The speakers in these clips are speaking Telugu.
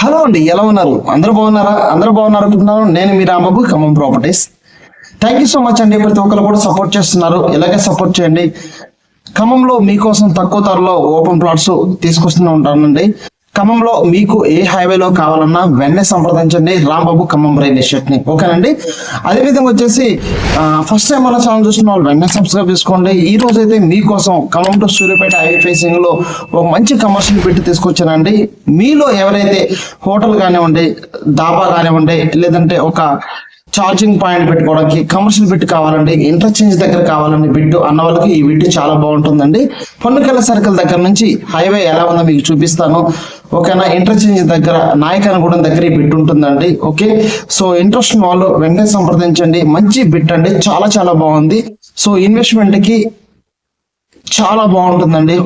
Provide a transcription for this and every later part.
హలో అండి, ఎలా ఉన్నారు? అందరూ బాగున్నారా? అందరూ బాగున్నారు అనుకుంటున్నాను. నేను మీ Rambabu, Khammam properties. Thank you so much అండి. ప్రతి ఒక్కరు కూడా సపోర్ట్ చేస్తున్నారు. ఇలాగే సపోర్ట్ చేయండి. ఖమ్మంలో మీకోసం తక్కువ ధరలో ఓపెన్ ప్లాట్స్ తీసుకొస్తూనే ఉంటానండి. ఖమ్మంలో మీకు ఏ హైవేలో కావాలన్నా వెంటనే సంప్రదించండి రాంబాబు ఖమ్మం రియల్ ఎస్టేట్ ని. ఓకేనండి. అదేవిధంగా వచ్చేసి ఫస్ట్ టైం మన ఛానల్ చూస్తున్న వాళ్ళు వెంటనే సబ్స్క్రైబ్ చేసుకోండి. ఈ రోజు అయితే మీకోసం Khammam to Suryapet highway facing లో ఒక మంచి కమర్షియల్ పెట్టి తీసుకొచ్చానండి. మీలో ఎవరైతే హోటల్ కానివ్వండి, దాబా కానివ్వండి, లేదంటే ఒక ఛార్జింగ్ పాయింట్ పెట్టుకోవడానికి కమర్షియల్ బిట్ కావాలండి, ఇంటర్చేంజ్ దగ్గర కావాలండి బిట్ అన్న వాళ్ళకి ఈ బిట్ చాలా బాగుంటుందండి. పొన్నుకెళ్ళ సర్కిల్ దగ్గర నుంచి హైవే ఎలా ఉందో మీకు చూపిస్తాను. ఓకేనా. ఇంటర్చేంజ్ దగ్గర నాయకనగూడెం దగ్గర ఈ బిట్ ఉంటుందండి. ఓకే. సో ఇంట్రెస్ట్ వాళ్ళు వెంటనే సంప్రదించండి. మంచి బిట్ అండి, చాలా చాలా బాగుంది. సో ఇన్వెస్ట్మెంట్ కి చాలా బాగుంటుందండి.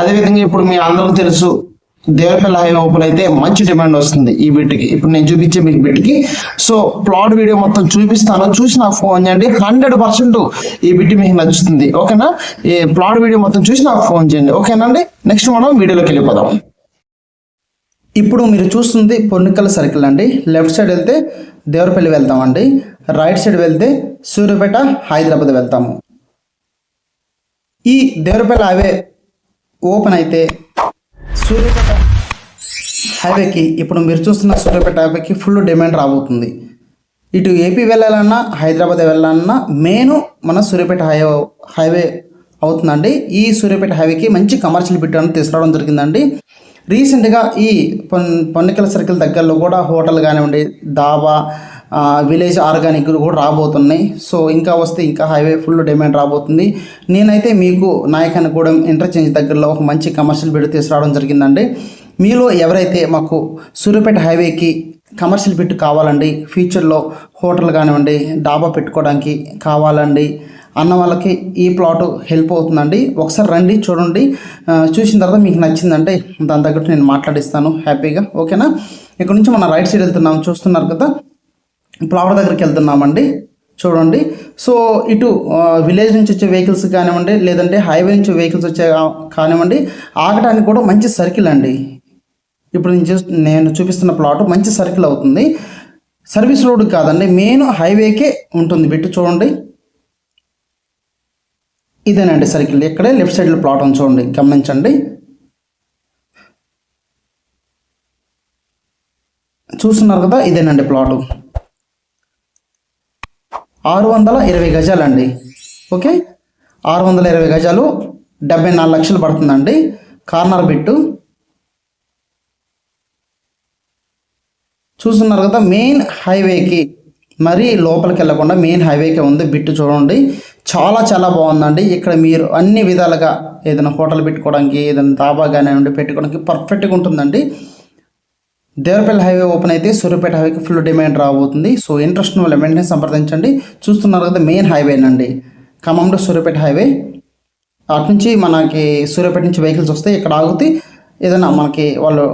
అదేవిధంగా ఇప్పుడు మీ అందరికీ తెలుసు దేవరపల్లి హైవే ఓపెన్ అయితే మంచి డిమాండ్ వస్తుంది ఈ బిట్కి. ఇప్పుడు నేను చూపించే మీకు బిట్కి. సో ప్లాట్ వీడియో మొత్తం చూపిస్తాను, చూసి నాకు ఫోన్ చేయండి. 100% ఈ బిట్ మీకు నచ్చుతుంది. ఓకేనా. ఈ ప్లాట్ వీడియో మొత్తం చూసి నాకు ఫోన్ చేయండి. ఓకేనండి. నెక్స్ట్ మనం వీడియోలోకి వెళ్ళిపోదాం. ఇప్పుడు మీరు చూస్తుంది పొన్నికల్ సర్కిల్ అండి. లెఫ్ట్ సైడ్ వెళ్తే దేవరపల్లి వెళ్తామండి. రైట్ సైడ్ వెళ్తే సూర్యాపేట హైదరాబాద్ వెళ్తాము. ఈ దేవరపల్లి హైవే ఓపెన్ అయితే సూర్యాపేట హైవేకి, ఇప్పుడు మీరు చూస్తున్న సూర్యాపేట హైవేకి ఫుల్ డిమాండ్ రాబోతుంది. ఇటు ఏపీ వెళ్ళాలన్నా, హైదరాబాద్ వెళ్ళాలన్నా మెయిన్ మన సూర్యాపేట హైవే అవుతుందండి. ఈ సూర్యాపేట హైవేకి మంచి కమర్షియల్ బిట్ అని తీసుకురావడం జరిగిందండి. రీసెంట్గా ఈ పొన్నికల సర్కిల్ దగ్గరలో కూడా హోటల్ కానివ్వండి, దాబా, విలేజ్ ఆర్గానిక్ కూడా రాబోతున్నాయి. సో ఇంకా వస్తే ఇంకా హైవే ఫుల్ డిమాండ్ రాబోతుంది. నేనైతే మీకు నాయకనగూడెం ఇంటర్చేంజ్ దగ్గరలో ఒక మంచి కమర్షియల్ బిట్ తీసుకురావడం జరిగిందండి. మీలో ఎవరైతే మాకు సూర్యాపేట హైవేకి కమర్షియల్ బిట్ కావాలండి, ఫ్యూచర్లో హోటల్ కానివ్వండి, డాబా పెట్టుకోవడానికి కావాలండి అన్న వాళ్ళకి ఈ ప్లాట్ హెల్ప్ అవుతుందండి. ఒకసారి రండి, చూడండి. చూసిన తర్వాత మీకు నచ్చిందంటే దాని తగ్గట్టు నేను మాట్లాడిస్తాను హ్యాపీగా. ఓకేనా. ఇక్కడ నుంచి మనం రైట్ సైడ్ వెళ్తున్నాం, చూస్తున్నారు కదా. ప్లాట్ దగ్గరికి వెళ్తున్నామండి, చూడండి. సో ఇటు విలేజ్ నుంచి వచ్చే వెహికల్స్ కానివ్వండి, లేదంటే హైవే నుంచి వెహికల్స్ వచ్చే కానివ్వండి, ఆగడానికి కూడా మంచి సర్కిల్ అండి. ఇప్పుడు నేను చూపిస్తున్న ప్లాట్ మంచి సర్కిల్ అవుతుంది. సర్వీస్ రోడ్ కాదండి, మెయిన్ హైవేకే ఉంటుంది బిట్టు. చూడండి, ఇదేనండి సర్కిల్. ఇక్కడే లెఫ్ట్ సైడ్లో ప్లాట్ ఉంది, చూడండి, గమనించండి. చూస్తున్నారు కదా, ఇదేనండి ప్లాటు. 620 గజాలండి. ఓకే. 620 గజాలు 74 లక్షలు పడుతుందండి. కార్నర్ బిట్టు చూస్తున్నారు కదా. మెయిన్ హైవేకి, మరీ లోపలికి వెళ్ళకుండా మెయిన్ హైవేకే ఉంది బిట్టు. చూడండి, చాలా చాలా బాగుందండి. ఇక్కడ మీరు అన్ని విధాలుగా ఏదైనా హోటల్ పెట్టుకోవడానికి, ఏదైనా దాబా కానివ్వండి పెట్టుకోవడానికి పర్ఫెక్ట్గా ఉంటుందండి. దేవరపల్లి హైవే ఓపెన్ అయితే సూర్యాపేట హైవేకి ఫుల్ డిమాండ్ రాబోతుంది. సో ఇంట్రెస్ట్ వల్ల వెంటనే సంప్రదించండి. చూస్తున్నారు కదా, మెయిన్ హైవేనండి, ఖమ్మం టు సూర్యాపేట హైవే. అటు నుంచి మనకి సూర్యాపేట నుంచి వెహికల్స్ వస్తాయి, ఇక్కడ ఆగుతాయి. ఏదైనా మనకి వాళ్ళు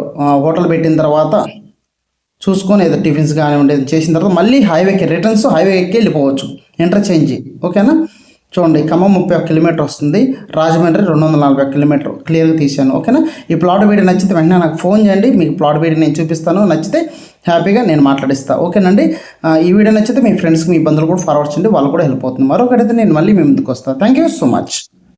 హోటల్ పెట్టిన తర్వాత చూసుకొని ఏదో టిఫిన్స్ కానివ్వండి చేసిన తర్వాత మళ్ళీ హైవేకి రిటర్న్స్ హైవేకి వెళ్ళిపోవచ్చు, ఇంటర్చేంజ్. ఓకేనా. చూడండి, ఖమ్మం 31 కిలోమీటర్ వస్తుంది, రాజమండ్రి 241 కిలోమీటర్ క్లియర్గా తీశాను. ఓకేనా. ఈ ప్లాట్ వీడియో నచ్చితే వెంటనే నాకు ఫోన్ చేయండి, మీకు ప్లాట్ వీడియో నేను చూపిస్తాను. నచ్చితే హ్యాపీగా నేను మాట్లాడిస్తాను. ఓకేనండి. ఈ వీడియో నచ్చితే మీ ఫ్రెండ్స్కి, మీ బంధువులు కూడా ఫార్వర్డ్ చేయండి, వాళ్ళు కూడా హెల్ప్ అవుతుంది. మరొకటైతే నేను మళ్ళీ మీ ముందుకు వస్తాను. Thank you so much.